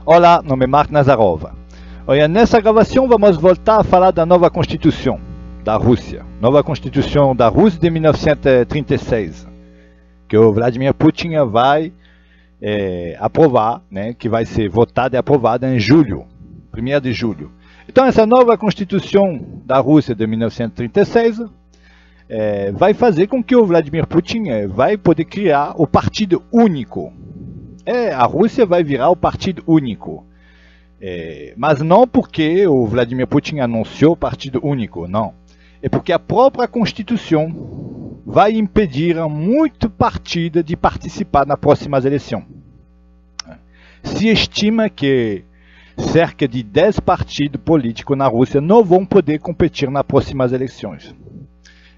Olá, meu nome é Mark Nazarov. Olha, nessa gravação vamos voltar a falar da nova Constituição da Rússia. Nova Constituição da Rússia de 1936, que o Vladimir Putin vai aprovar, né, que vai ser votada e aprovada em julho, 1º de julho. Então essa nova Constituição da Rússia de 1936 vai fazer com que o Vladimir Putin vai poder criar o Partido Único. A Rússia vai virar o Partido Único. Mas não porque o Vladimir Putin anunciou o Partido Único, não. É porque a própria Constituição vai impedir muito partido de participar nas próximas eleições. Se estima que cerca de 10 partidos políticos na Rússia não vão poder competir nas próximas eleições.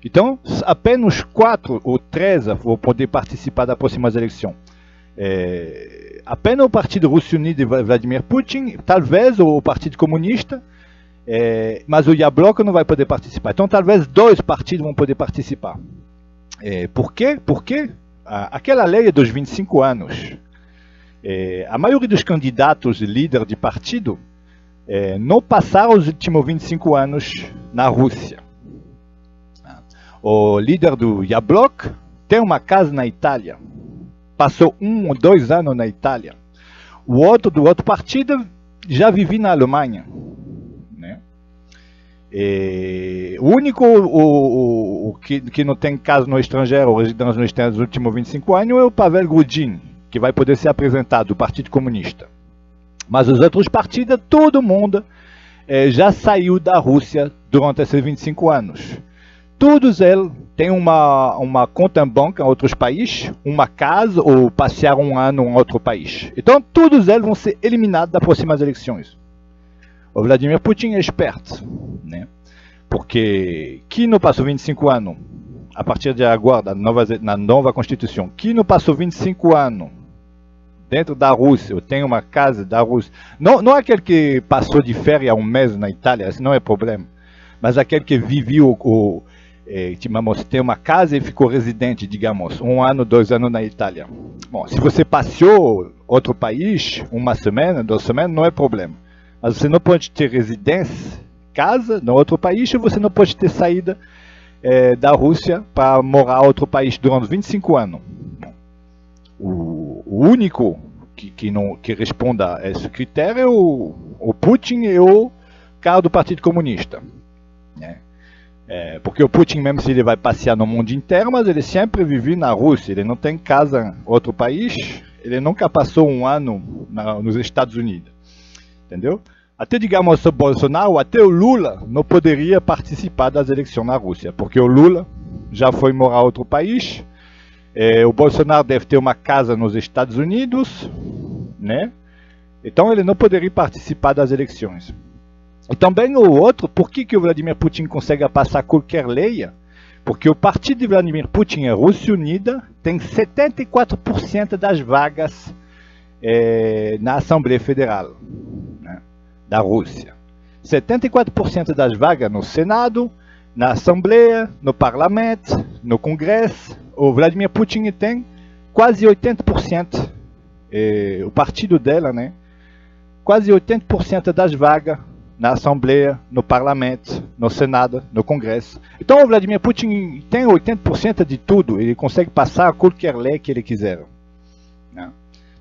Então, apenas 4 ou 3 vão poder participar das próximas eleições. Apenas o Partido Russo Unido de Vladimir Putin, talvez o Partido Comunista, mas o Yablok não vai poder participar. Então talvez 2 partidos vão poder participar. Por quê? Porque aquela lei é dos 25 anos. A maioria dos candidatos líderes de partido não passaram os últimos 25 anos na Rússia. O líder do Yablok tem uma casa na Itália. Passou 1 ou 2 anos na Itália. O outro do outro partido já vivia na Alemanha. Né? O único que não tem casa no estrangeiro, ou residência no estrangeiro nos últimos 25 anos, é o Pavel Grudin, que vai poder ser apresentado do Partido Comunista. Mas os outros partidos, todo mundo já saiu da Rússia durante esses 25 anos. Todos eles têm uma conta em banco em outros países, uma casa ou passear um ano em outro país. Então todos eles vão ser eliminados das próximas eleições. O Vladimir Putin é esperto, né? Porque quem não passou 25 anos, a partir de agora, na nova Constituição, quem não passou 25 anos dentro da Rússia, ou tem uma casa da Rússia, não aquele que passou de férias 1 mês na Itália, esse não é problema, mas aquele que viveu tem uma casa e ficou residente, digamos, 1 ano, 2 anos na Itália. Bom, se você passeou outro país, 1 semana, 2 semanas, não é problema. Mas você não pode ter residência, casa, no outro país, e você não pode ter saída da Rússia para morar em outro país durante 25 anos. O único que responda a esse critério é o Putin e o cara do Partido Comunista. Né? Porque o Putin, mesmo se ele vai passear no mundo inteiro, mas ele sempre vive na Rússia, ele não tem casa em outro país, ele nunca passou 1 ano nos Estados Unidos, entendeu? Até, digamos, o Bolsonaro, até o Lula não poderia participar das eleições na Rússia, porque o Lula já foi morar em outro país, o Bolsonaro deve ter uma casa nos Estados Unidos, né? Então ele não poderia participar das eleições. E também o outro, por que o Vladimir Putin consegue passar qualquer lei? Porque o partido de Vladimir Putin, a Rússia Unida, tem 74% das vagas na Assembleia Federal, né, da Rússia. 74% das vagas no Senado, na Assembleia, no Parlamento, no Congresso. O Vladimir Putin tem quase 80%, o partido dela, né, quase 80% das vagas na Assembleia, no Parlamento, no Senado, no Congresso. Então o Vladimir Putin tem 80% de tudo, ele consegue passar qualquer lei que ele quiser. Né?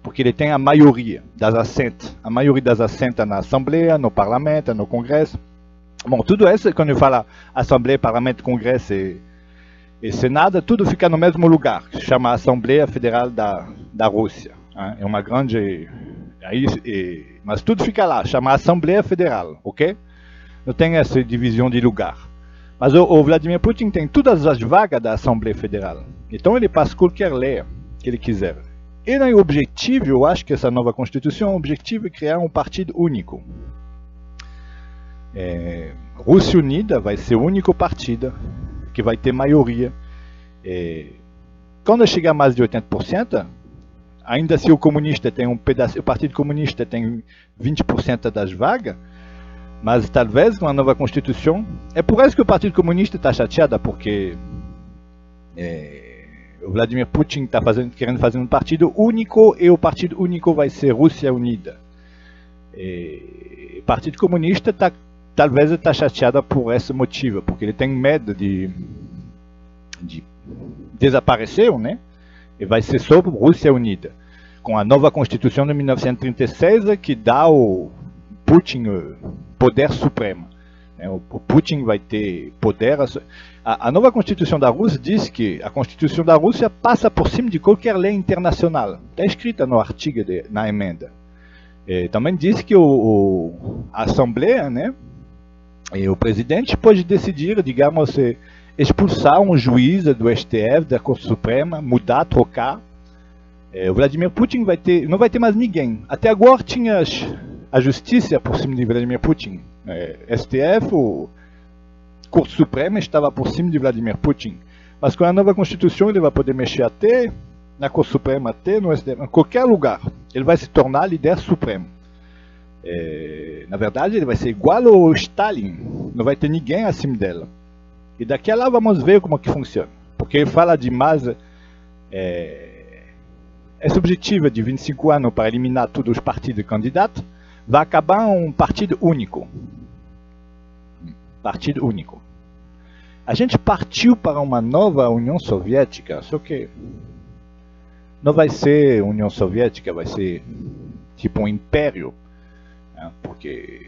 Porque ele tem a maioria das assentos. A maioria das assentos na Assembleia, no Parlamento, no Congresso. Bom, tudo isso, quando eu falo Assembleia, Parlamento, Congresso e Senado, tudo fica no mesmo lugar, que se chama Assembleia Federal da Rússia. Né? É uma grande... mas tudo fica lá, chama Assembleia Federal, ok? Não tem essa divisão de lugar. Mas o Vladimir Putin tem todas as vagas da Assembleia Federal. Então ele passa qualquer lei que ele quiser. E o objetivo, eu acho que essa nova Constituição, o objetivo é criar um partido único. Rússia Unida vai ser o único partido que vai ter maioria. Quando chegar a mais de 80%, ainda se o comunista tem um pedaço, o Partido Comunista tem 20% das vagas, mas talvez com a nova Constituição, é por isso que o Partido Comunista está chateado, porque o Vladimir Putin está querendo fazer um partido único, e o partido único vai ser Rússia Unida. E o Partido Comunista talvez está chateado por esse motivo, porque ele tem medo de desaparecer, né? E vai ser só Rússia Unida, com a nova Constituição de 1936 que dá ao Putin o poder supremo. O Putin vai ter poder. A nova Constituição da Rússia diz que a Constituição da Rússia passa por cima de qualquer lei internacional. Está escrita no artigo na emenda. Também diz que a Assembleia, né, e o presidente pode decidir, digamos, expulsar um juiz do STF, da Corte Suprema, mudar, trocar. O Vladimir Putin não vai ter mais ninguém. Até agora tinha a justiça por cima de Vladimir Putin. STF, o Corte Suprema estava por cima de Vladimir Putin. Mas com a nova Constituição ele vai poder mexer até na Corte Suprema, até no STF, em qualquer lugar. Ele vai se tornar líder supremo. Na verdade, ele vai ser igual ao Stalin. Não vai ter ninguém acima dela. E daqui a lá vamos ver como que funciona. Porque ele fala de mais... esse objetivo de 25 anos para eliminar todos os partidos candidatos vai acabar um partido único. Partido único. A gente partiu para uma nova União Soviética, só que não vai ser União Soviética, vai ser tipo um império, né? Porque